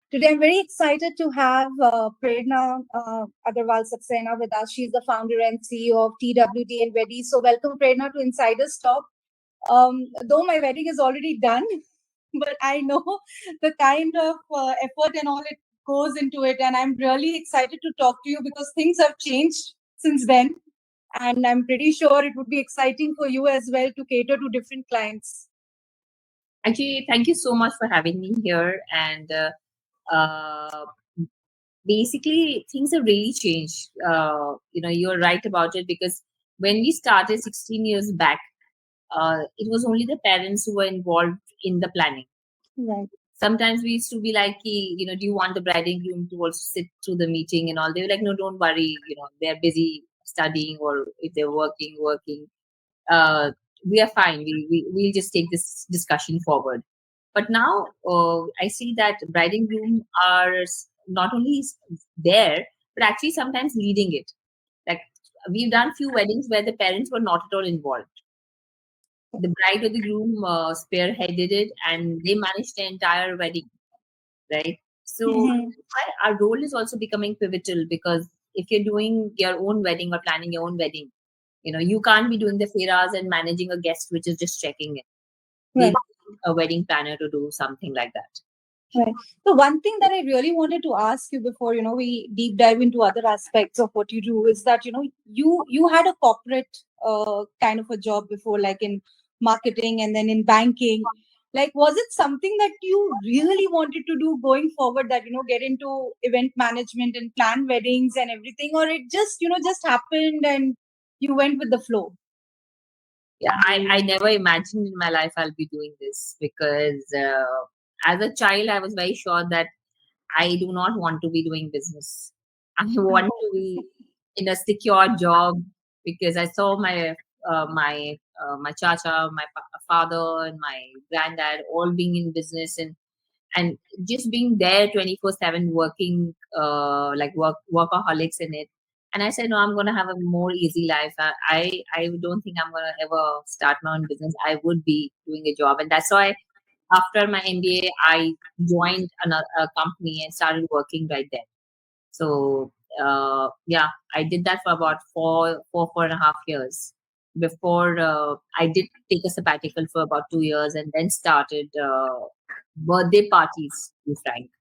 Today, I'm very excited to have Prerana Saxena with us. She's the founder and CEO of TWD and WedEase. So, welcome, Prerana, to Insider's Talk. Though my wedding is already done, but I know the kind of effort and all it goes into it. And I'm really excited to talk to you because things have changed since then. And I'm pretty sure it would be exciting for you as well to cater to different clients. Actually, thank you so much for having me here. And uh, basically, things have really changed. You're right about it because when we started 16 years back, it was only the parents who were involved in the planning. Right. Sometimes we used to be like, do you want the bride and groom to also sit through the meeting and all? They were like, no, don't worry. They're busy studying, or if they're working. Uh, we are fine. We'll just take this discussion forward. But now I see that bride and groom are not only there, but actually sometimes leading it. Like, we've done few weddings where the parents were not at all involved. The bride or the groom spearheaded it, and they managed the entire wedding, right? So our role is also becoming pivotal, because if you're doing your own wedding or planning your own wedding, you can't be doing the fairas and managing a guest which is just checking in. They Right. need a wedding planner to do something like that. Right. So one thing that I really wanted to ask you before, we deep dive into other aspects of what you do is that, you had a corporate kind of a job before, like in marketing and then in banking. Like, was it something that you really wanted to do going forward, that, get into event management and plan weddings and everything, or it just, just happened and you went with the flow? Yeah, I never imagined in my life I'll be doing this, because as a child, I was very sure that I do not want to be doing business. I want to be in a secure job, because I saw my chacha, my father, and my granddad all being in business, and just being there 24/7, working like workaholics in it. And I said, no, I'm gonna have a more easy life. I don't think I'm gonna ever start my own business. I would be doing a job, and that's why after my MBA, I joined a company and started working right there. So yeah, I did that for about four and a half years before I did take a sabbatical for about 2 years, and then started birthday parties, to be frank.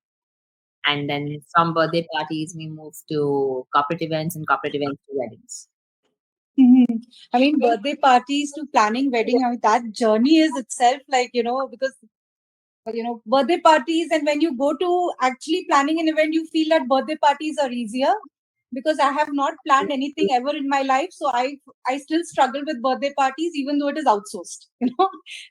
And then from birthday parties, we moved to corporate events, and corporate events to weddings. I mean, birthday parties to planning wedding, I mean, that journey is itself like, because birthday parties, and when you go to actually planning an event, you feel that birthday parties are easier, because I have not planned anything ever in my life, so I still struggle with birthday parties even though it is outsourced.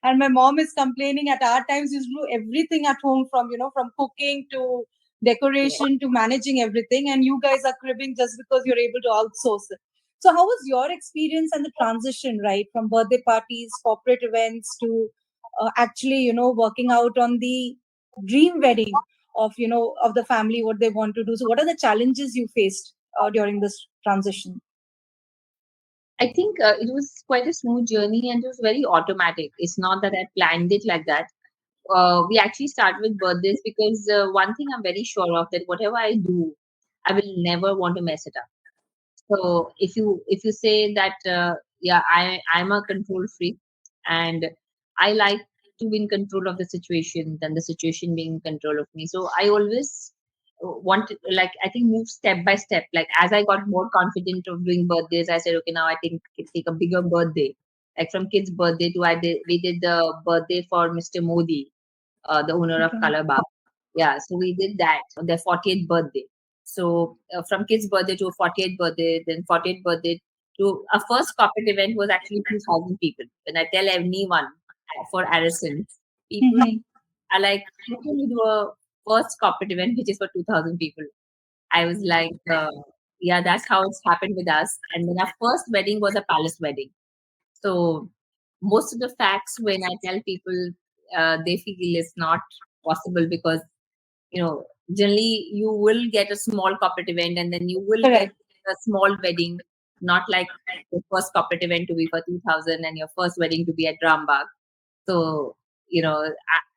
And my mom is complaining, at our times we used to do everything at home, from from cooking to decoration to managing everything, and you guys are cribbing just because you're able to outsource it. So how was your experience and the transition, right, from birthday parties, corporate events, to actually working out on the dream wedding of of the family, what they want to do? So what are the challenges you faced during this transition? I think it was quite a smooth journey, and it was very automatic. It's not that I planned it like that. We actually start with birthdays, because one thing I'm very sure of, that whatever I do, I will never want to mess it up. So if you say that yeah, I'm a control freak, and I like to be in control of the situation than the situation being in control of me. So I always want to, like, I think, move step by step. Like, as I got more confident of doing birthdays, I said, okay, now I think take a bigger birthday. Like, from kids' birthday to we did the birthday for Mr. Modi, the owner of Okay. Color. Yeah, so we did that on their 40th birthday. So from kids' birthday to a 40th birthday, then 40th birthday to a first corporate event was actually 2,000 people. When I tell anyone for Arison, people are like, how can you do a first corporate event which is for 2,000 people? I was like, yeah, that's how it's happened with us. And then our first wedding was a palace wedding. So most of the facts, when I tell people, they feel it's not possible, because generally you will get a small corporate event, and then you will get Correct. a small wedding, not like the first corporate event to be for 2,000 and your first wedding to be at Rambagh. So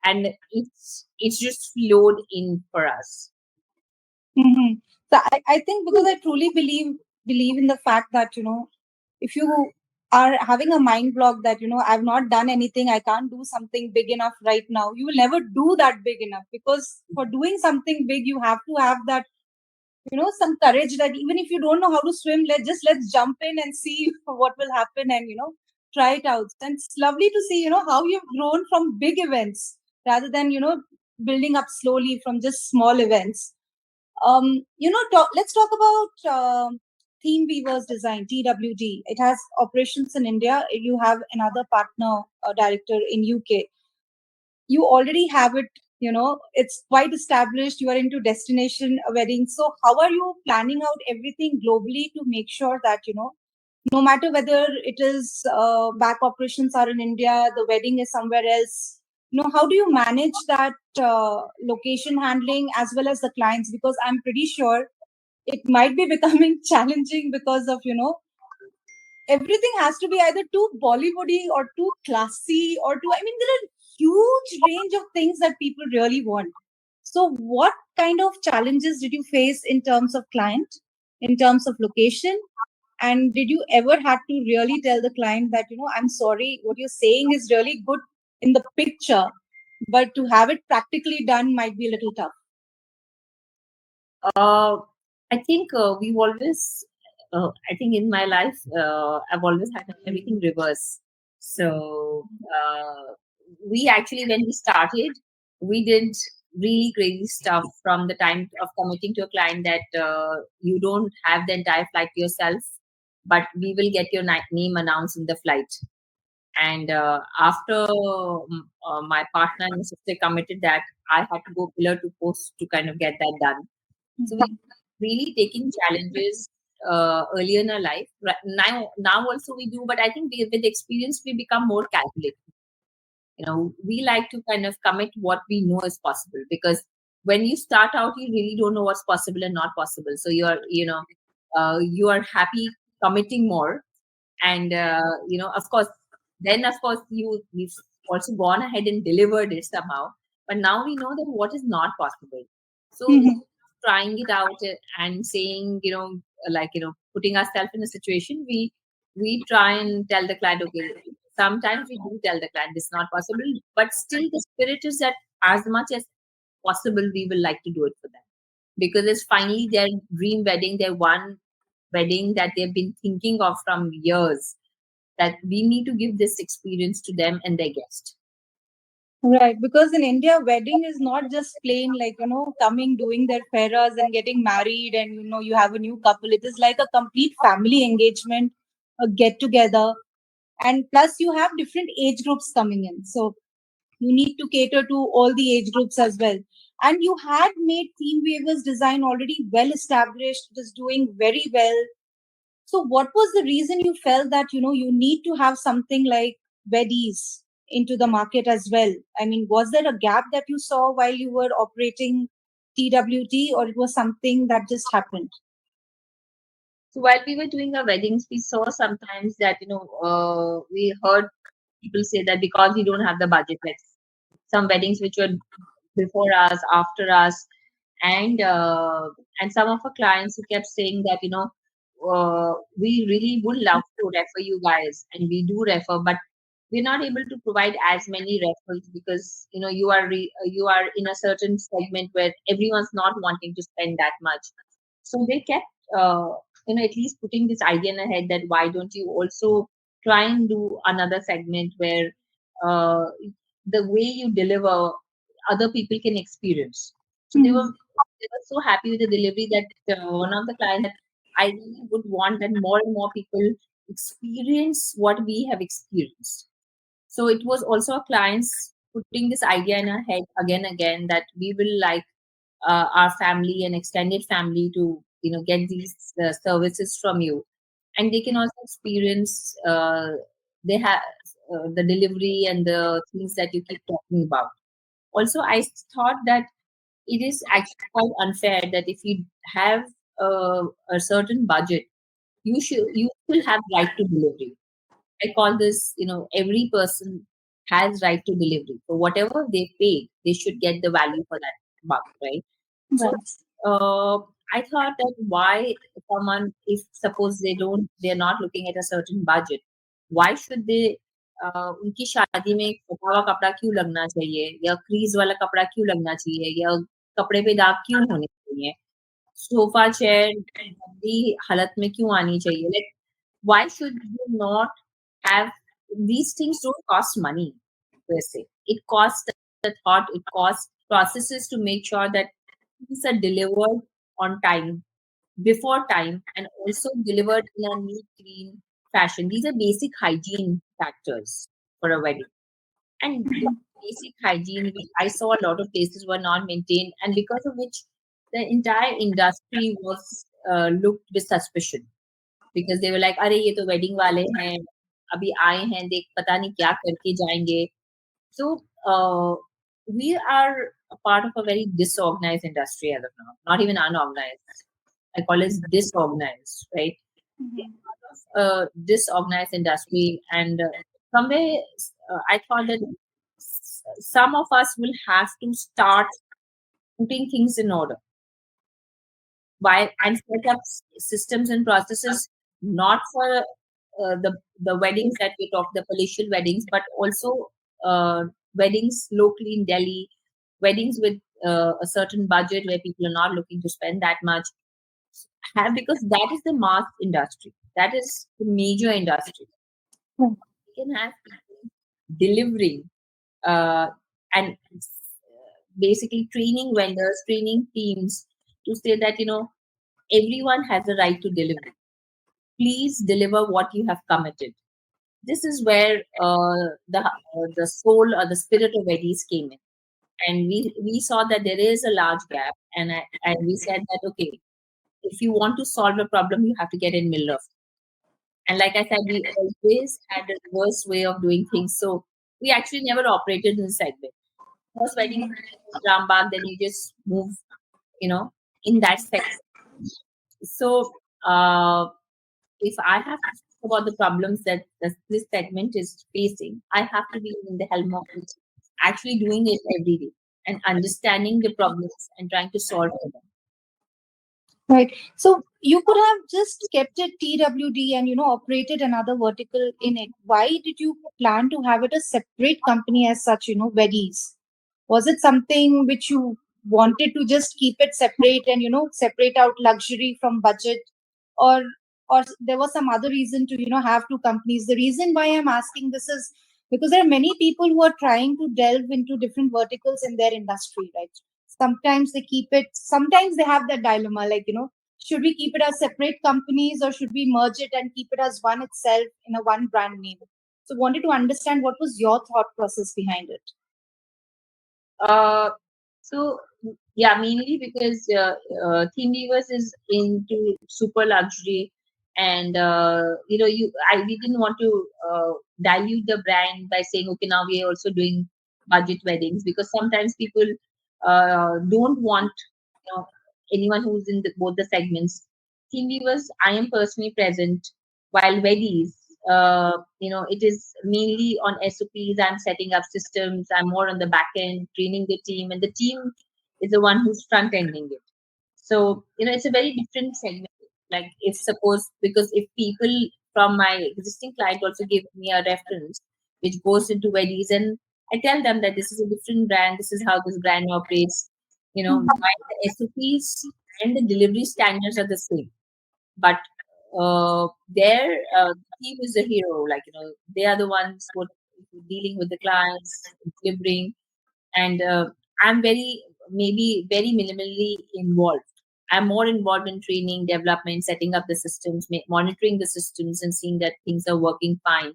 and it's just flowed in for us. Hmm. So I think because I truly believe in the fact that if you are having a mind block that I've not done anything, I can't do something big enough right now, you will never do that big enough, because for doing something big you have to have that some courage, that even if you don't know how to swim, let's jump in and see what will happen, and try it out. And it's lovely to see how you've grown from big events rather than building up slowly from just small events. Let's talk about Theme Weavers Design, TWD. It has operations in India. You have another partner director in UK. You already have it. It's quite established. You are into destination weddings. So how are you planning out everything globally to make sure that no matter whether it is back operations are in India, the wedding is somewhere else. How do you manage that location handling as well as the clients? Because I'm pretty sure it might be becoming challenging because of everything has to be either too Bollywoody or too classy or too. I mean, there are huge range of things that people really want. So, what kind of challenges did you face in terms of client, in terms of location, and did you ever had to really tell the client that, I'm sorry, what you're saying is really good in the picture, but to have it practically done might be a little tough? uh, I think we've always I think in my life I've always had everything reverse. So we actually, when we started, we did really crazy stuff from the time of committing to a client that you don't have the entire flight to yourself, but we will get your name announced in the flight. And after my partner and my sister committed that, I had to go pillar to post to kind of get that done. So we Mhm. really taking challenges earlier in our life. Now also we do, but I think with experience we become more calculated. We like to kind of commit what we know is possible, because when you start out, you really don't know what's possible and not possible. So you are happy committing more, and of course, then of course we've also gone ahead and delivered it somehow. But now we know that what is not possible. So Mhm. trying it out and saying, like, putting ourselves in a situation, we try and tell the client, okay, sometimes we do tell the client this is not possible, but still the spirit is that as much as possible we will like to do it for them, because it's finally their dream wedding, their one wedding that they've been thinking of from years, that we need to give this experience to them and their guest. Right, because in India, wedding is not just plain like, coming, doing their fairas and getting married, and you have a new couple. It is like a complete family engagement, a get together, and plus you have different age groups coming in. So you need to cater to all the age groups as well. And you had made Theme Waivers design already well established, it is doing very well. So, what was the reason you felt that you need to have something like WedEase into the market as well? I mean, was there a gap that you saw while you were operating TWT, or it was something that just happened? So while we were doing our weddings, we saw sometimes that we heard people say that because we don't have the budget, like some weddings which were before us, after us, and some of our clients who kept saying that we really would love to refer you guys, and we do refer, but we're not able to provide as many referrals because you are in a certain segment where everyone's not wanting to spend that much. So they kept at least putting this idea in the head that why don't you also try and do another segment where uh, the way you deliver, other people can experience. So Mhm. they were so happy with the delivery that one of the clients that I really would want that more and more people experience what we have experienced. So it was also our clients putting this idea in our head again and again that we will like our family and extended family to get these services from you, and they can also experience they have the delivery and the things that you keep talking about. Also, I thought that it is actually quite unfair that if you have a certain budget, you still have right to delivery. I call this, every person. has right to delivery. So whatever they paid, they should get the value for that buck, right? So Right. uh, I thought that why someone, if suppose they're not looking at a certain budget, why should they उनकी शादी में फटा हुआ कपड़ा क्यों लगना चाहिए या क्रीज वाला कपड़ा क्यों लगना चाहिए या कपड़े पे दाग क्यों होने चाहिए सोफा चेयर गंदी हालत में क्यों आनी चाहिए like why should you not have these things don't cost money per se. It costs the thought, it costs processes to make sure that things are delivered on time, before time, and also delivered in a neat, clean fashion. These are basic hygiene factors for a wedding. And the basic hygiene, I saw a lot of places were not maintained, and because of which the entire industry was looked with suspicion because they were like, "अरे ये तो wedding वाले हैं, अभी आए हैं, देख पता नहीं क्या करके जाएंगे." So we are a part of a very disorganized industry as of now, not even unorganized. I call it disorganized, right? Mhm. Disorganized industry, and somewhere I thought that some of us will have to start putting things in order why and set up systems and processes not for the weddings that we talk the palatial weddings but also weddings locally in Delhi, weddings with a certain budget where people are not looking to spend that much have because that is the mass industry, that is the major industry. Right. We can have people delivering and basically training vendors, training teams to say that everyone has a right to deliver. Please deliver what you have committed. This is where the soul or the spirit of WedEase came in, and we saw that there is a large gap, and we said that okay, if you want to solve a problem, you have to get in middle of. And like I said, we always had a reverse way of doing things, so we actually never operated in the segment. First wedding Rambagh, then you just move, in that segment. So. If I have to talk about the problems that this segment is facing, I have to be in the helm of it, actually doing it every day and understanding the problems and trying to solve for them. Right. So you could have just kept it TWD and operated another vertical in it. Why did you plan to have it a separate company as such? WedEase. Was it something which you wanted to just keep it separate and separate out luxury from budget, or there was some other reason to have two companies? The reason why I'm asking this is because there are many people who are trying to delve into different verticals in their industry, right? Sometimes they keep it, sometimes they have that dilemma, like should we keep it as separate companies or should we merge it and keep it as one itself in a one brand name? So wanted to understand what was your thought process behind it. Uh, so yeah, mainly because Theme Weavers is into super luxury, and we didn't want to dilute the brand by saying okay now we are also doing budget weddings because sometimes people don't want anyone who's in both the segments. Theme Weavers, I am personally present, while WedEase, it is mainly on SOPs. I'm setting up systems. I'm more on the back end, training the team, and the team is the one who's front ending it. So, it's a very different segment. Like, if suppose, because if people from my existing client also give me a reference, which goes into WedEase, and I tell them that this is a different brand, this is how this brand operates, while the SOPs and the delivery standards are the same but their team is the hero. Like they are the ones who are dealing with the clients, delivering, and I'm maybe very minimally involved. I'm more involved in training, development, setting up the systems, monitoring the systems, and seeing that things are working fine.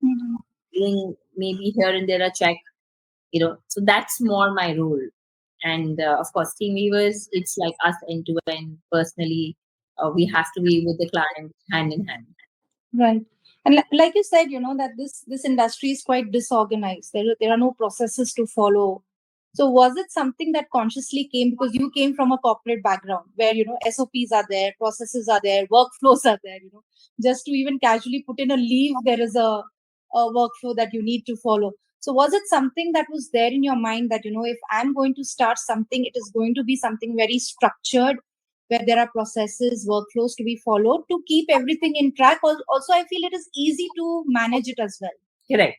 Mhm. Doing maybe here and there a check, So that's more my role. And of course, team weavers, it's like us end to end. Personally, we have to be with the client hand in hand. Right. And like you said, that this industry is quite disorganized. There are no processes to follow. So was it something that consciously came because you came from a corporate background where SOPs are there, processes are there, workflows are there, just to even casually put in a leave, there is a workflow that you need to follow. So was it something that was there in your mind that, if I'm going to start something, it is going to be something very structured, where there are processes, workflows to be followed to keep everything in track? Also, I feel it is easy to manage it as well. Correct.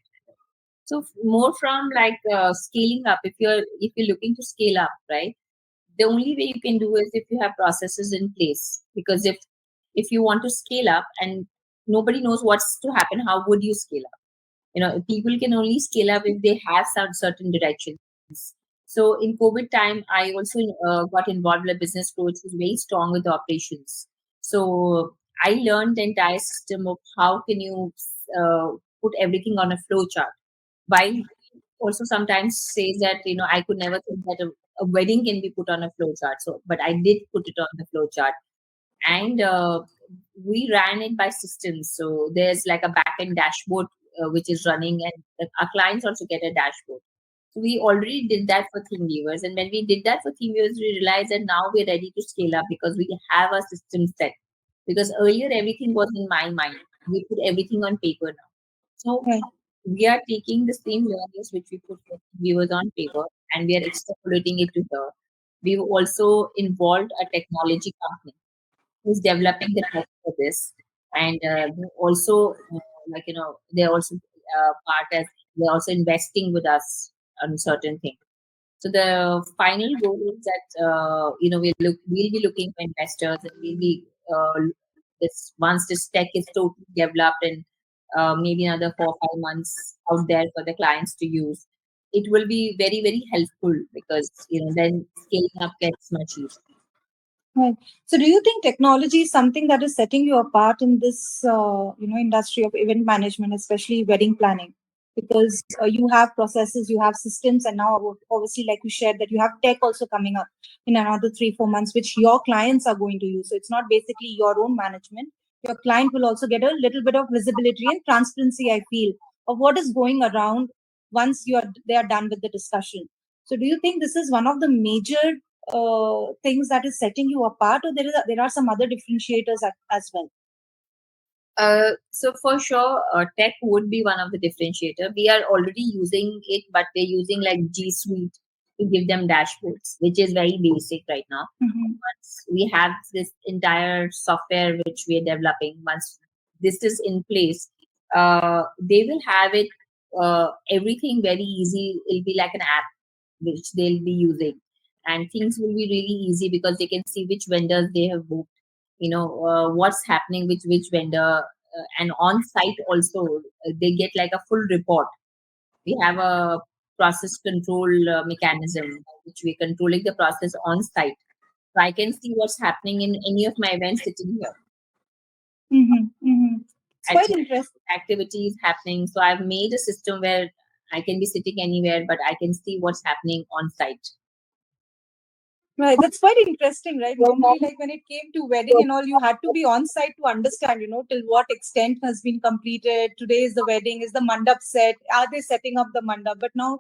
So more from like scaling up. If you're looking to scale up, right? The only way you can do is if you have processes in place. Because if you want to scale up and nobody knows what's to happen, how would you scale up? People can only scale up if they have some certain directions. So in COVID time, I also got involved with a business coach who's very strong with the operations. So I learned the entire system of how can you uh, put everything on a flow chart. While he also sometimes says that I could never think that a wedding can be put on a flow chart. So, but I did put it on the flow chart, and we ran it by systems. So there's like a backend dashboard which is running, and our clients also get a dashboard. So we already did that for theme viewers, and when we did that for theme viewers, we realized that now we're ready to scale up because we have a system set. Because earlier everything was in my mind, we put everything on paper now. So Right. we are taking the same learnings which we put for viewers on paper, and we are extrapolating it to here. We've also involved a technology company who's developing the tech for this, and they also they're also part as they're also investing with us on certain things. So the final goal is that we'll be looking for investors, and we'll be this once this tech is totally developed, and maybe another 4 or 5 months out there for the clients to use. It will be very very helpful because then scaling up gets much easier. Right. So, do you think technology is something that is setting you apart in this, industry of event management, especially wedding planning? Because you have processes, you have systems, and now obviously, like you shared, that you have tech also coming up in another 3-4 months, which your clients are going to use. So, it's not basically your own management. Your client will also get a little bit of visibility and transparency, I feel, of what is going around once they are done with the discussion. So, do you think this is one of the major things that is setting you apart, or there are some other differentiators as well? So for sure, tech would be one of the differentiator. We are already using it, but we're using like G Suite to give them dashboards, which is very basic right now. Mm-hmm. Once we have this entire software which we are developing, once this is in place, they will have it everything very easy. It'll be like an app which they'll be using, and things will be really easy because they can see which vendors they have booked, what's happening with which vendor, and on site also they get like a full report. We have a process control mechanism which we're controlling the process on site, so I can see what's happening in any of my events sitting here. Mm-hmm. Mm-hmm. It's quite Activity, interesting. activity is happening, so I've made a system where I can be sitting anywhere but I can see what's happening on site. Right, that's quite interesting, right? Normally, like when it came to wedding and all, you had to be on site to understand, till what extent has been completed. Today is the wedding, is the mandap set? Are they setting up the mandap? But now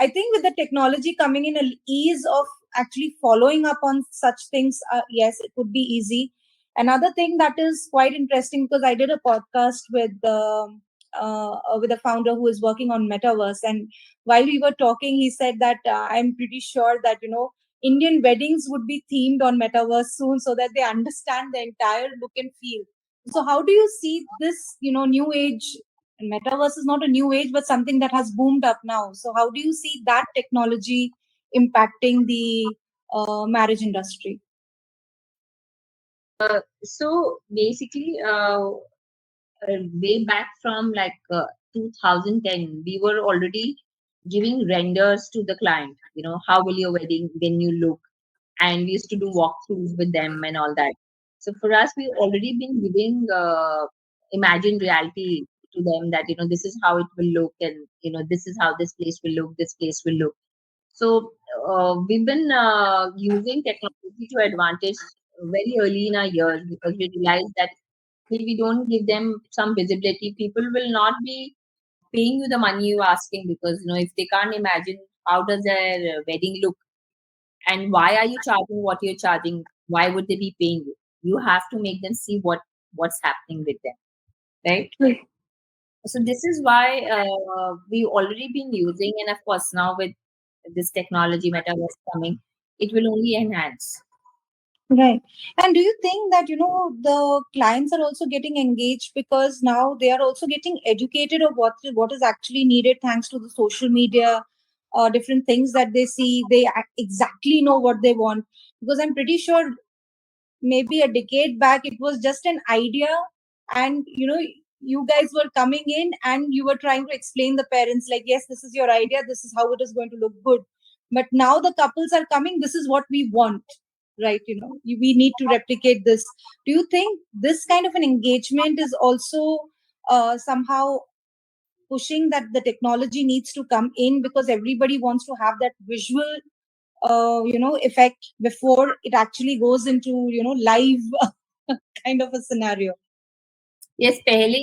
I think with the technology coming in, a ease of actually following up on such things, yes, it would be easy. Another thing that is quite interesting, because I did a podcast with a founder who is working on metaverse, and while we were talking, he said that I'm pretty sure that Indian weddings would be themed on metaverse soon, so that they understand the entire look and feel. So, how do you see this, new age? And metaverse is not a new age, but something that has boomed up now. So, how do you see that technology impacting the marriage industry? So basically, way back from like 2010, we were already giving renders to the client. How will your wedding when you look, and we used to do walkthroughs with them and all that. So for us, we already been giving imagined reality to them that this is how it will look, and this is how this place will look, this place will look. So we've been using technology to advantage very early in our years, because we realized that if we don't give them some visibility, people will not be paying you the money you're asking, because if they can't imagine how does their wedding look, and why are you charging what you're charging, why would they be paying you? You have to make them see what's happening with them, right? So this is why we already been using, and of course now with this technology metaverse coming, it will only enhance. Right. And do you think that, the clients are also getting engaged because now they are also getting educated of what is actually needed thanks to the social media, different things that they see, they exactly know what they want. Because I'm pretty sure maybe a decade back it was just an idea, and you guys were coming in and you were trying to explain the parents like, yes, this is your idea, this is how it is going to look good. But now the couples are coming, this is what we want, right? We need to replicate this. Do you think this kind of an engagement is also somehow pushing that the technology needs to come in because everybody wants to have that visual effect before it actually goes into live kind of a scenario? Yes, pehle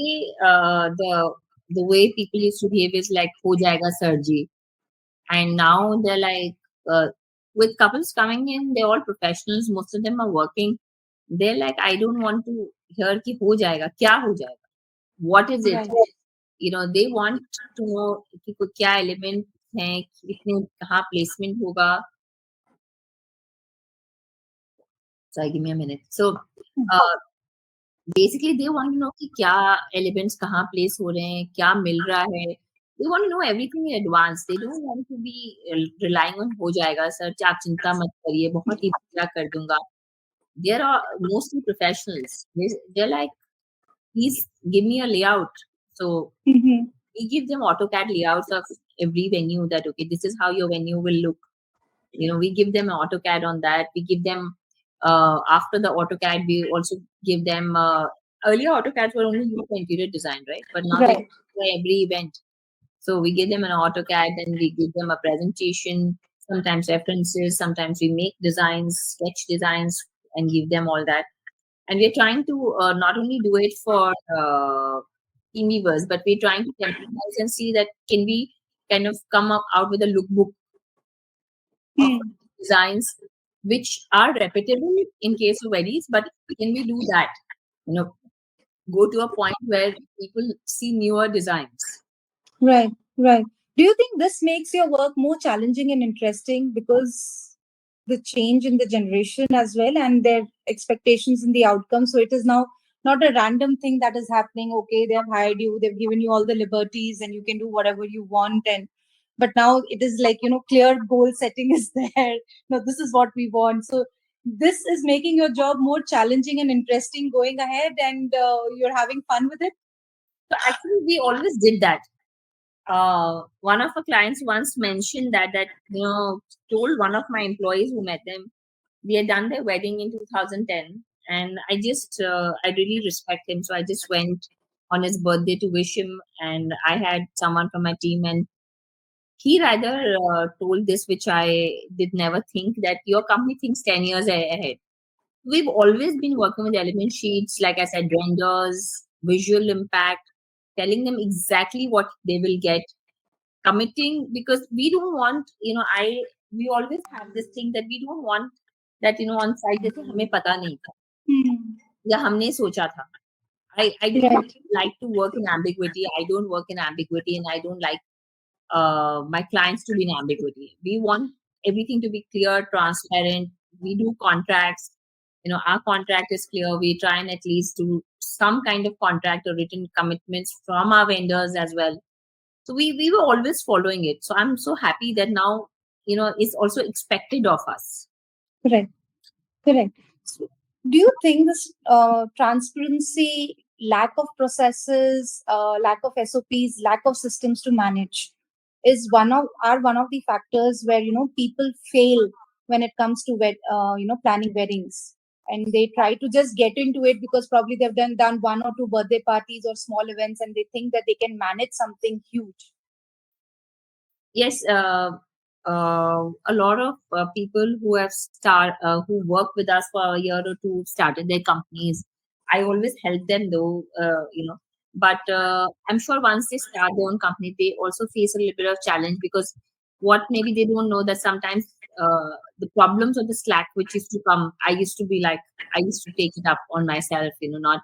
the way people used to behave is like ho jayega surgery, and now they're like uh, with couples coming in, they're all professionals. Most of them are working. They're like, I don't want to hear ki ho jayega, kya ho jayega, what is it? Right. They want to know कि कोई क्या element है, कितने कहाँ placement होगा. Sorry, give me a minute. So uh, basically they want to know कि क्या elements कहाँ प्लेस हो रहे हैं, क्या मिल रहा है. They want to know everything in advance. They don't want to be relying on हो जाएगा सर, आप चिंता मत करिए, बहुत ही बढ़िया कर दूंगा. There are mostly professionals. They're like, please give me a layout. So Mhm. we give them AutoCAD layouts of every venue, that okay, this is how your venue will look. We give them an AutoCAD on that. We give them after the AutoCAD, we also give them earlier AutoCADs were only used for interior design, right? But now they Right. for every event. So we give them an AutoCAD, then we give them a presentation, sometimes references, sometimes we make designs, sketch designs, and give them all that. And we're trying to not only do it for team weavers, but we're trying to temporize and see that can we kind of come up out with a lookbook of Hmm. designs which are repetitive in case of weddings, but can we do that? You know, go to a point where people see newer designs. Right, right. Do you think this makes your work more challenging and interesting because the change in the generation as well and their expectations in the outcome? So it is now not a random thing that is happening. Okay, they have hired you, they've given you all the liberties, and you can do whatever you want. And but now it is like clear goal setting is there. No, this is what we want. So this is making your job more challenging and interesting going ahead, and you're having fun with it. So actually, we always did that. One of our clients once mentioned that told one of my employees who met them, we had done their wedding in 2010, and I really respect him, so I just went on his birthday to wish him, and I had someone from my team, and he rather told this, which I did never think, that your company thinks 10 years ahead. We've always been working with element sheets, like I said, renders, visual impact, telling them exactly what they will get, committing, because we don't want, we always have this thing that we don't want that, on site जैसे हमें पता नहीं था Hmm. या हमने सोचा था. I don't Right. like to work in ambiguity. I don't work in ambiguity, and I don't like my clients to be in ambiguity. We want everything to be clear, transparent. We do contracts. Our contract is clear. We try and at least do some kind of contract or written commitments from our vendors as well. So we were always following it. So I'm so happy that now, it's also expected of us. Correct. Correct. So, do you think this transparency, lack of processes, lack of SOPs, lack of systems to manage is one of the factors where people fail when it comes to planning weddings, and they try to just get into it because probably they've done one or two birthday parties or small events, and they think that they can manage something huge. Yes, a lot of people who work with us for a year or two started their companies. I always help them though, but I'm sure once they start their own company, they also face a little bit of challenge, because what maybe they don't know that sometimes the problems or the slack which used to come, I used to take it up on myself, not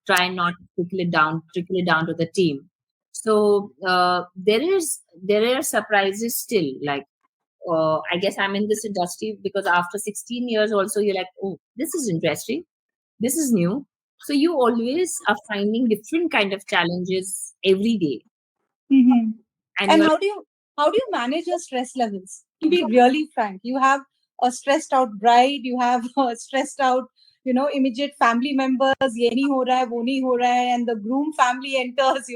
try and not trickle it down to the team. So there are surprises still. Like I guess I'm in this industry because after 16 years, also you're like, oh, this is interesting, this is new. So you always are finding different kind of challenges every day, Hmm. and And you're how do you manage your stress levels? To be really frank, you have a stressed out bride, you have a stressed out, immediate family members. Ye nahi ho raha hai, wo nahi ho raha hai, and the groom family enters.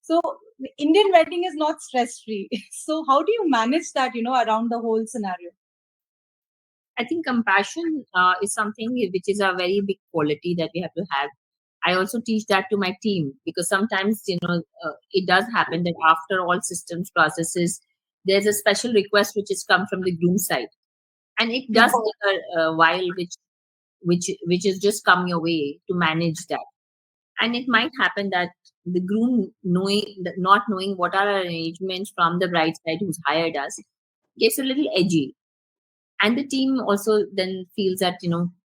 So the Indian wedding is not stress free. So how do you manage that? Around the whole scenario. I think compassion is something which is a very big quality that we have to have. I also teach that to my team because sometimes, it does happen that after all systems processes, there's a special request which has come from the groom side, and it does take a while, which is just come your way to manage that. And it might happen that the groom not knowing what are our arrangements from the bride side who's hired us gets a little edgy, and the team also then feels that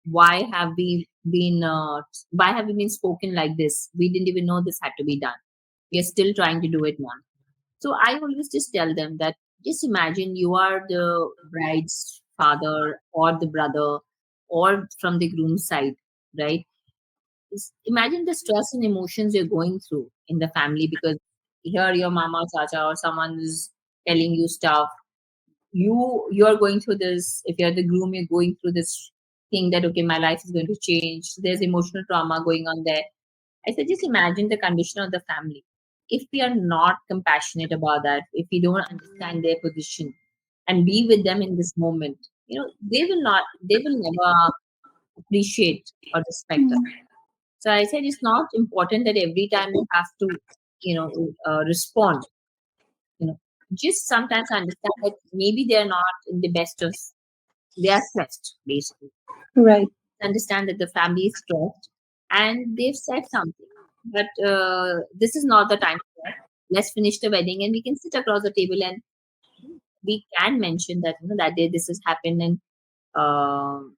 why have we been spoken like this, we didn't even know this had to be done, we are still trying to do it now. So I always just tell them that just imagine you are the bride's father or the brother or from the groom's side, right? Imagine the stress and emotions you're going through in the family because here your mama, chacha, or someone is telling you stuff. You're going through this. If you're the groom, you're going through this thing that okay, my life is going to change. There's emotional trauma going on there. I said, just imagine the condition of the family. If we are not compassionate about that, if we don't understand their position and be with them in this moment, they will never appreciate or respect us. So I said, it's not important that every time you have to, respond. You know, just sometimes understand that maybe they're not in the best of, they are stressed, basically. Right. Understand that the family is stressed and they've said something, but this is not the time for that. Let's finish the wedding and we can sit across the table and we can mention that that day this has happened, and um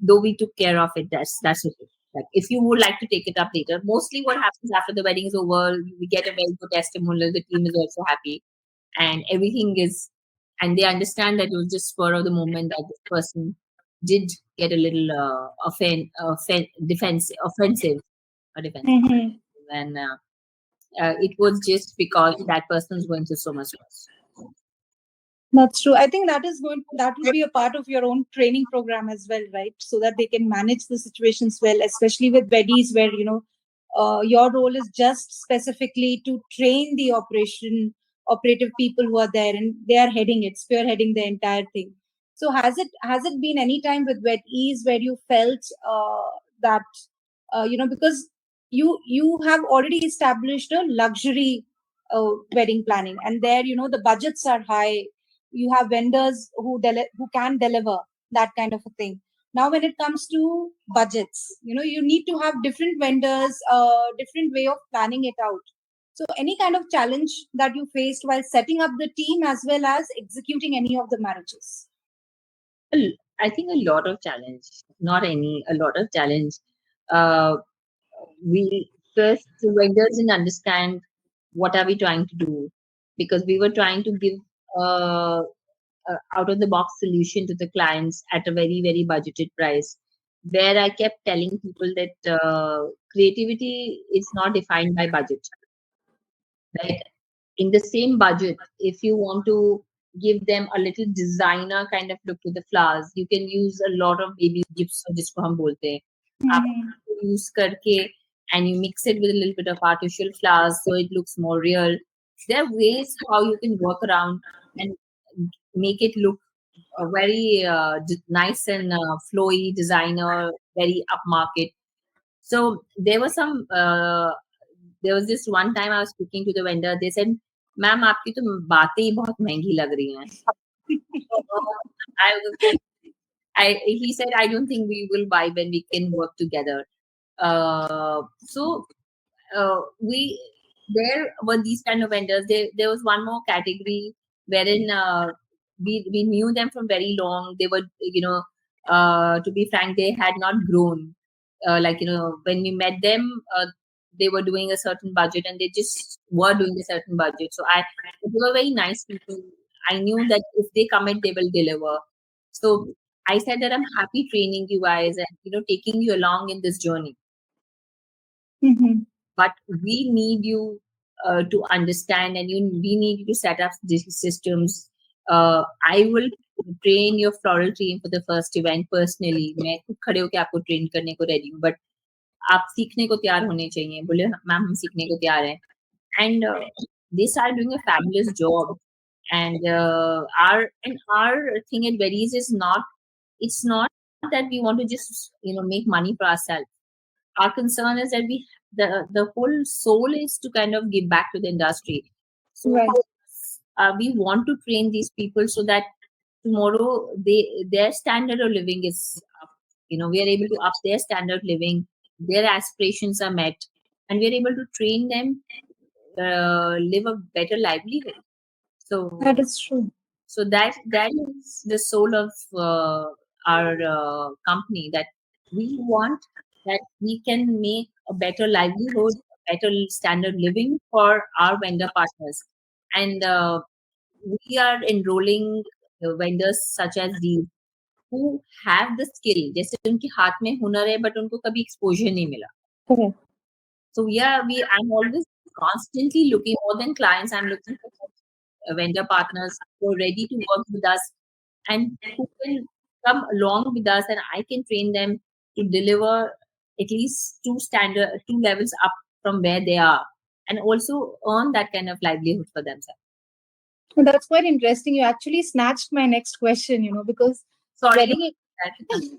though we took care of it, that's okay. Like if you would like to take it up later, mostly what happens after the wedding is over, we get a very good testimonial. The team is also happy, and everything is, and they understand that it was just spur of the moment that this person did get a little offensive or defensive, Hmm. and it was just because that person is going through so much stress. That's true. I think that will be a part of your own training program as well, right? So that they can manage the situations well, especially with WedEase, where your role is just specifically to train the operative people who are there, and they are spearheading the entire thing. So has it been any time with WedEase where you felt that because you have already established a luxury wedding planning, and there the budgets are high, you have vendors who can deliver that kind of a thing. Now when it comes to budgets, you need to have different vendors, different way of planning it out. So any kind of challenge that you faced while setting up the team as well as executing any of the marriages? I think a lot of challenge, not any, a lot of challenge. Uh, we first the vendors didn't understand what are we trying to do because we were trying to give uh, out of the box solution to the clients at a very very budgeted price, where I kept telling people that creativity is not defined by budget, right? In the same budget, if you want to give them a little designer kind of look to the flowers, you can use a lot of baby gifts, जिसको हम बोलते हैं, आप Hmm. use करके and you mix it with a little bit of artificial flowers so it looks more real. There are ways how you can work around and make it look very nice and flowy designer, very upmarket. So there was this one time I was speaking to the vendor. They said, "Ma'am, आपकी तो बातें ही बहुत महंगी लग रही हैं." So, I was like, he said, "I don't think we will buy when we can work together." So we there were these kind of vendors. There was one more category wherein we knew them from very long. They were, to be frank, they had not grown. Like when we met them, they were doing a certain budget and they just were doing a certain budget. So they were very nice people. I knew that if they commit, they will deliver. So I said that I'm happy training you guys and taking you along in this journey. Mm-hmm. But we need you to understand, and we need you to set up these systems. I will train your floral team for the first event personally. मैं खुद खड़े होके आपको train करने को ready हूँ, but आप सीखने को तैयार होने चाहिए. बोले मैम हम सीखने को तैयार हैं. And they started doing a fabulous job. And our thing at WedEase is not, it's not that we want to just make money for ourselves. Our concern is that the whole soul is to kind of give back to the industry. So Right. we want to train these people so that tomorrow their standard of living is up. We are able to up their standard of living, their aspirations are met, and we are able to train them live a better livelihood. That So is true. so that is the soul of our company, that we want that we can make a better livelihood, a better standard living for our vendor partners. And we are enrolling vendors such as these who have the skill. जैसे उनके हाथ में हुनर है, but उनको कभी exposure नहीं मिला. Correct. So yeah, I'm always constantly looking, more than clients, I'm looking for vendor partners who are ready to work with us and who can come along with us, and I can train them to deliver at least two levels up from where they are, and also earn that kind of livelihood for themselves. Well, that's quite interesting. You actually snatched my next question, because Sorry wedding about that.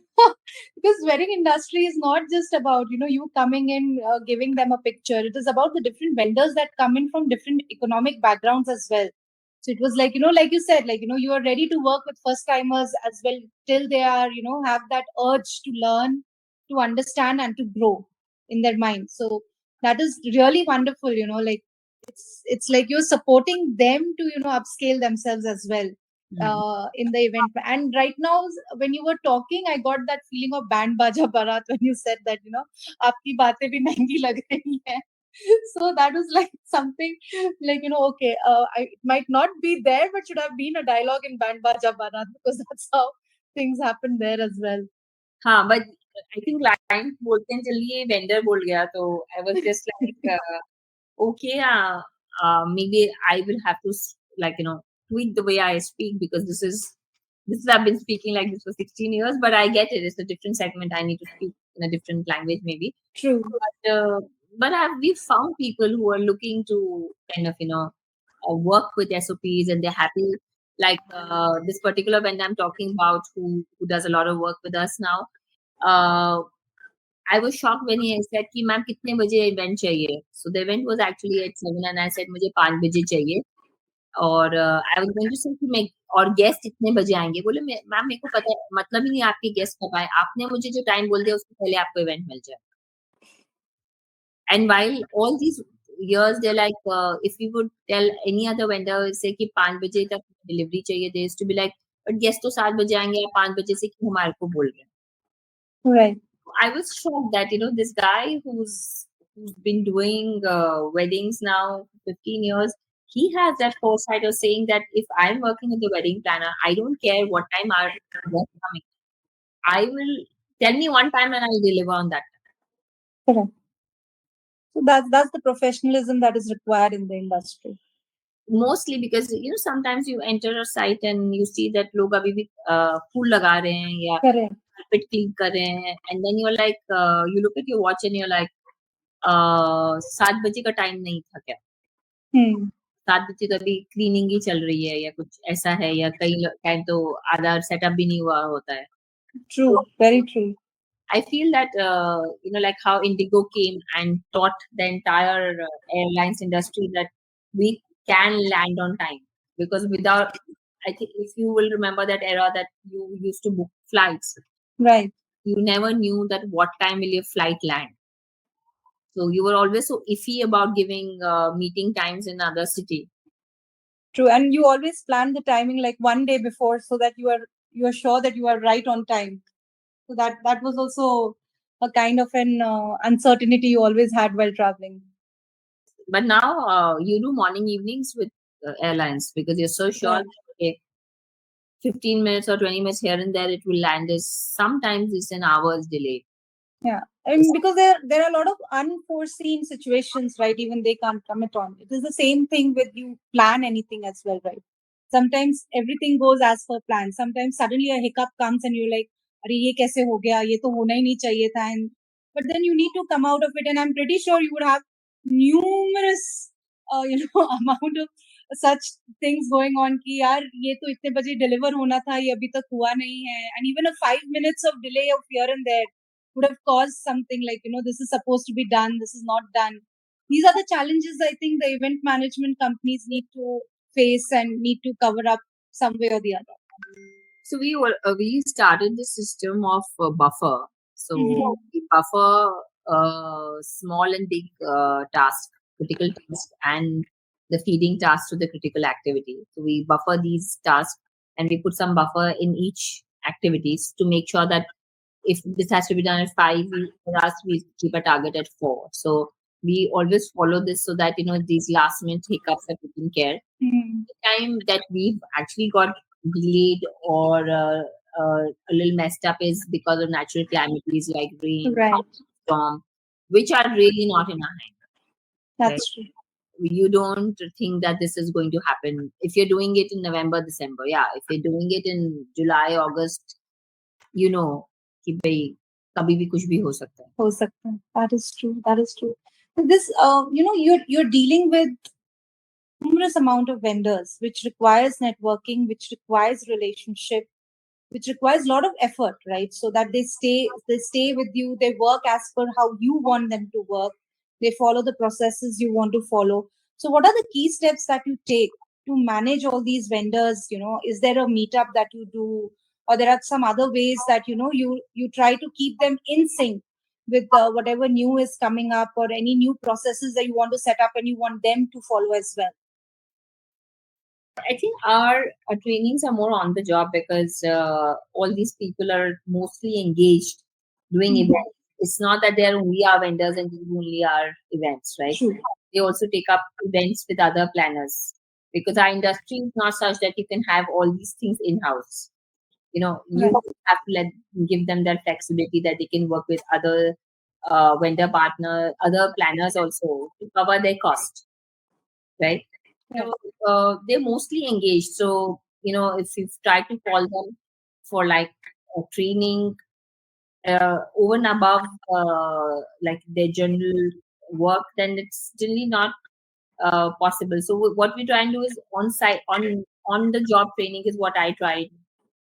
because wedding industry is not just about you coming in giving them a picture. It is about the different vendors that come in from different economic backgrounds as well. So it was like like you said, like you are ready to work with first timers as well, till they are have that urge to learn, to understand, and to grow in their mind. So that is really wonderful. Like it's like you're supporting them to upscale themselves as well Hmm. in the event. And right now, when you were talking, I got that feeling of band baja barat when you said that aapki baatein bhi mehengi lag rahi hai. So that was like something like okay, it might not be there, but should have been a dialogue in band baja barat, because that's how things happen there as well. हाँ, but I think client बोलते हैं चलिए vendor बोल गया, तो I was just like okay, maybe I will have to like tweak the way I speak, because this is I've been speaking like this for 16 years, but I get it. It's a different segment. I need to speak in a different language maybe. True. But we've found people who are looking to kind of work with SOPs, and they're happy. Like this particular vendor I'm talking about, who does a lot of work with us now. Uh, I was shocked when he said कि ma'am कितने बजे event चाहिए. So the event was actually at 7 and I said मुझे 5 बजे चाहिए. और I was going to say कि मैं और गेस्ट इतने बजे आएंगे. बोले मैम मेरे को पता है, मतलब ही नहीं आपके गेस्ट कब आए. आपने मुझे जो टाइम बोल दिया उससे पहले आपको इवेंट मिल जाए. And while all these years they're like if we would tell any other vendor say कि 5 बजे तक डिलीवरी चाहिए, they used to be like but guest तो 7 बजे आएंगे, आप 5 बजे से क्यों हमारे को बोल रहे हैं. Right. I was shocked that this guy who's been doing weddings now 15 years, he has that foresight of saying that if I'm working with the wedding planner, I don't care what time our guests coming. I will tell me one time and I'll deliver on that. Correct. So that's the professionalism that is required in the industry. Mostly because sometimes you enter a site and you see that लोग अभी भी फूल लगा रहे हैं या Correct. carpet clean कर रहे हैं, and then you're like you look at your watch and you're like 7 बजे का टाइम नहीं था क्या. 7 बजे तो अभी क्लीनिंग ही चल रही है या कुछ ऐसा है, या कई टाइम तो आधा सेटअप भी नहीं हुआ होता है. True. Very true. I feel that like how Indigo came and taught the entire airlines industry that we can land on time, because without, I think if you will remember that era that you used to book flights, Right. you never knew that what time will your flight land. So you were always so iffy about giving meeting times in other city. True. And you always plan the timing like one day before, so that you are sure that you are right on time. So that was also a kind of an uncertainty you always had while traveling. But now you do morning evenings with airlines because you're so sure Yeah. that, okay, 15 minutes or 20 minutes here and there it will land is sometimes it's an hour's delay. Yeah, I mean, because there are a lot of unforeseen situations, right? Even they can't commit on. It is the same thing with you plan anything as well, right? Sometimes everything goes as per plan. Sometimes suddenly a hiccup comes and you're like, "अरे ये कैसे हो गया? ये तो होना ही नहीं चाहिए था." And but then you need to come out of it, and I'm pretty sure you would have numerous, amount of such things going on कि यार ये तो इतने बजे deliver होना था, ये अभी तक हुआ नहीं है, and even a 5 minutes of delay of here and there would have caused something like, this is supposed to be done, this is not done. These are the challenges I think the event management companies need to face and need to cover up some way or the other. So we started the system of buffer. So we buffer small and big task, critical task, and the feeding task to the critical activity. So we buffer these tasks and we put some buffer in each activities to make sure that if this has to be done at 5, for us we keep a target at 4. So we always follow this so that these last minute hiccups are taken care. The time that we've actually got delayed or a little messed up is because of natural calamities like rain, Right. storm, which are really not in our hand. Right? That's true. You don't think that this is going to happen if you're doing it in November, December. Yeah, if you're doing it in July, August, you know कि भाई कभी भी कुछ भी हो सकता है. हो सकता है. That is true. That is true. This, you're dealing with numerous amount of vendors, which requires networking, which requires relationship, which requires a lot of effort, right? So that they stay with you, they work as per how you want them to work, they follow the processes you want to follow. So what are the key steps that you take to manage all these vendors? Is there a meetup that you do, or there are some other ways that you try to keep them in sync with whatever new is coming up, or any new processes that you want to set up and you want them to follow as well? I think our trainings are more on the job because all these people are mostly engaged doing events. It's not that they're only our vendors and these only our events, right? True. They also take up events with other planners because our industry is not such that you can have all these things in house. You Right. have to give them that flexibility that they can work with other vendor partner, other planners also to cover their cost, right? Right. So they're mostly engaged. So if you try to call them for like training over and above like their general work, then it's really not possible. So what we try and do is on site, on the job training is what I try to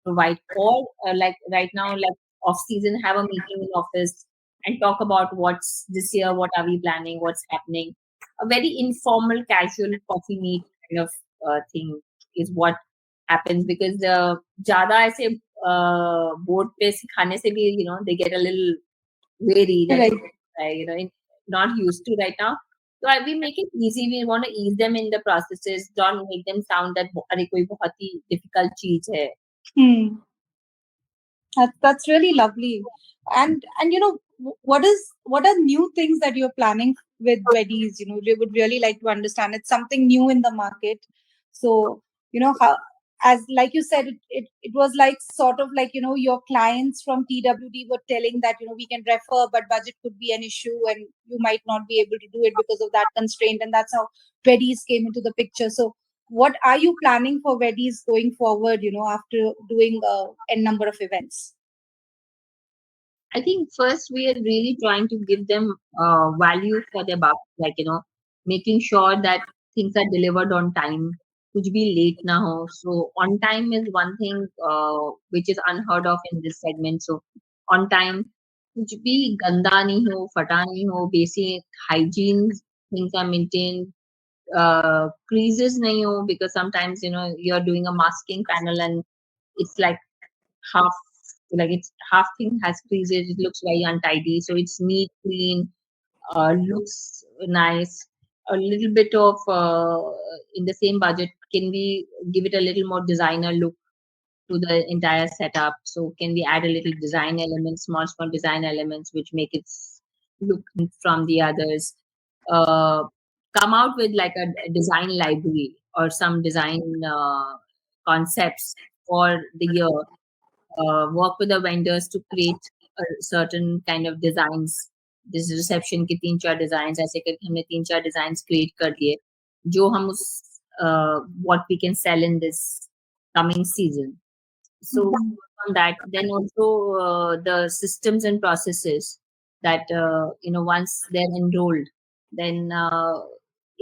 provide. Or like right now, like off season, have a meeting in office and talk about what's this year, what are we planning, what's happening. A very informal, casual coffee meet kind of thing is what happens because ज़्यादा ऐसे board पे सिखाने से भी they get a little wary that Right. not used to right now. So we make it easy. We want to ease them in the processes. Don't make them sound that अरे कोई बहुत ही difficult चीज है. Hmm. That's really lovely. And what are new things that you're planning with WedEase? We would really like to understand. It's something new in the market. So, how, as like you said, it was like sort of like, your clients from TWD were telling that, we can refer, but budget could be an issue and you might not be able to do it because of that constraint. And that's how WedEase came into the picture. So what are you planning for WedEase going forward, after doing a number of events? I think first we are really trying to give them value for their buck, like making sure that things are delivered on time. कुछ भी late ना हो. So on time is one thing which is unheard of in this segment. So on time, कुछ भी गंदा नहीं हो, फटा नहीं हो, basic hygiene things are maintained. Creases nahi ho, because sometimes you're doing a masking panel and it's like half it's half thing has creases, it looks very untidy, so it's neat, clean, looks nice. A little bit of in the same budget, can we give it a little more designer look? to the entire setup. So can we add a little design elements, small design elements, which make it look from the others? Uh, Come out with like a design library or some design concepts for the year. Work with the vendors to create a certain kind of designs. This reception के 3-4 designs ऐसे करके हमने 3-4 designs create कर दिए जो हम उस what we can sell in this coming season. So Mhm. on that, then also the systems and processes that once they're enrolled, then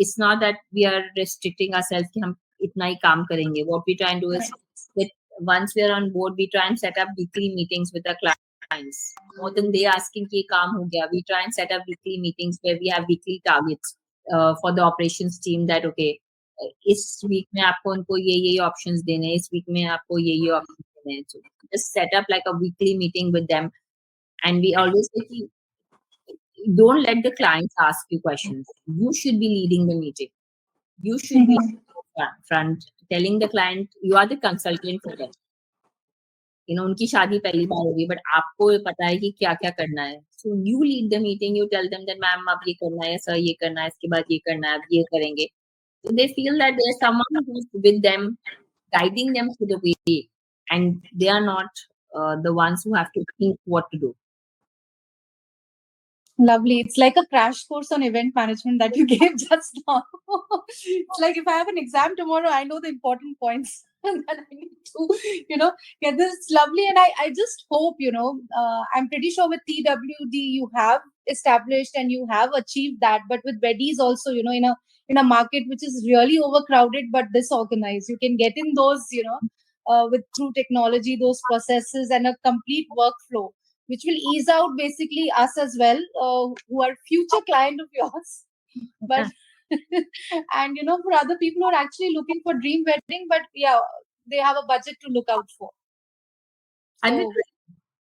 it's not that we are restricting ourselves कि हम इतना ही काम करेंगे. What we try and do is Right. that once we are on board, we try and set up weekly meetings with our clients. More than they asking कि ये काम हो गया, we try and set up weekly meetings where we have weekly targets for the operations team that okay, इस week में आपको उनको ये ऑप्शंस देने हैं, इस वीक में आपको ये ऑप्शंस देने हैं. So just set up like a weekly meeting with them, and we always say कि don't let the clients ask you questions. You should be leading the meeting. You should be Mhm. front telling the client you are the consultant for them. उनकी शादी पहली बार होगी but आपको पता है कि क्या-क्या करना है. So you lead the meeting, you tell them that ma'am अब ये करना है, सर ये करना है, इसके बाद ये करना है, अब ये करेंगे. So they feel that there's someone who's with them, guiding them through the way, and they are not the ones who have to think what to do. Lovely. It's like a crash course on event management that you gave just now. It's like if I have an exam tomorrow, I know the important points that I need to, get this. It's lovely. And I just hope, I'm pretty sure with TWD you have established and you have achieved that. But with WedEase also, in a market which is really overcrowded but disorganized, you can get in those, with through technology, those processes and a complete workflow which will ease out basically us as well, who are future client of yours. But Yeah, and for other people who are actually looking for dream wedding, but yeah, they have a budget to look out for. So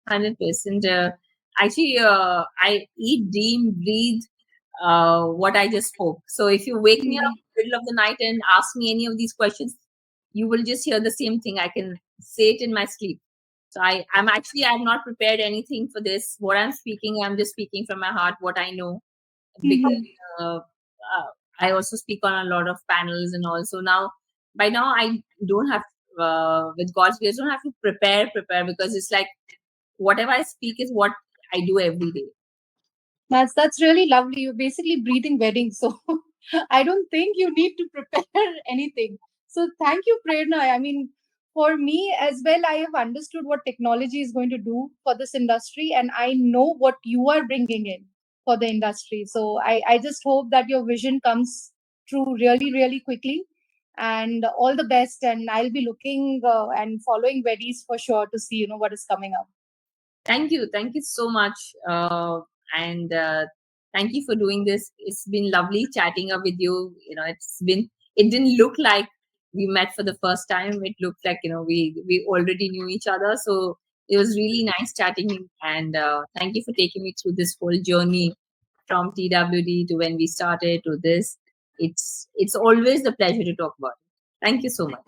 100%. Actually, I eat, dream, breathe what I just spoke. So if you wake me up mm, in the middle of the night and ask me any of these questions, you will just hear the same thing. I can say it in my sleep. So I'm not prepared anything for this. What I'm speaking, I'm just speaking from my heart, what I know. Because mhm. I also speak on a lot of panels and also now, by now I don't have, with God's grace, don't have to prepare because it's like whatever I speak is what I do every day. That's really lovely. You're basically breathing wedding. So I don't think you need to prepare anything. So thank you, Prerna. I mean, for me as well, I have understood what technology is going to do for this industry, and I know what you are bringing in for the industry. So I just hope that your vision comes true really, really quickly. And all the best. And I'll be looking and following WedEase for sure to see, what is coming up. Thank you so much, and thank you for doing this. It's been lovely chatting up with you. It didn't look like we met for the first time. It looked like we already knew each other. So it was really nice chatting, and thank you for taking me through this whole journey from TWD to when we started to this. It's always a pleasure to talk about it. Thank you so much.